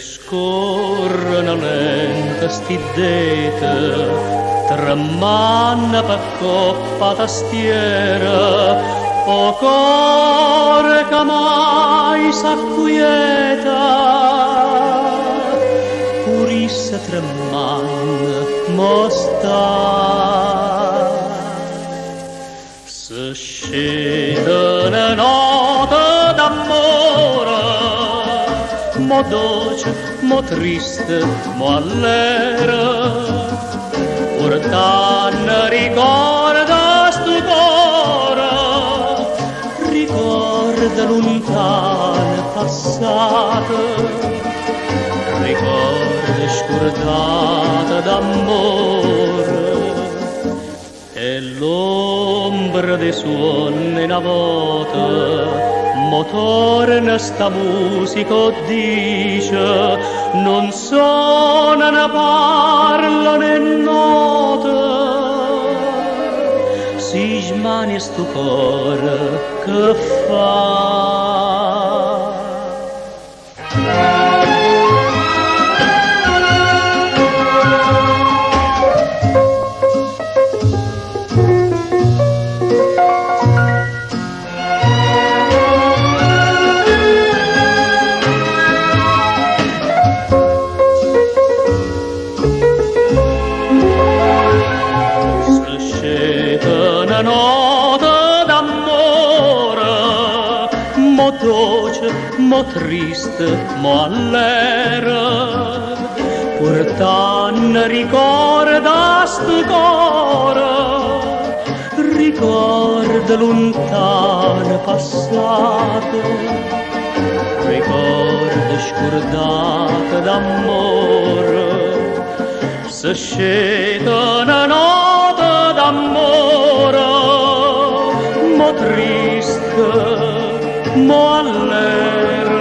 scorrono lenta sti dita, tremanna per coppa tastiera, o core che mai s'acquieta, purissa tremanna mosta. Se scende una notte d'amore, mo dolce, mo triste, mo allera, portanno ricorda stu cuore, ricorda lontane passate, ricorda scordate d'amore, e l'ombra dei suoni una volta mo torna sta musica dice, non suona né parla né nota, si smania sto cuore che fa. Una notte d'amore, mo dolce, mo triste, mo allera, portanno ricorda sto cuore, ricorda lontane passate, ricorda scordate d'amore, se scende una notte d'amore, mo triste, mo allera,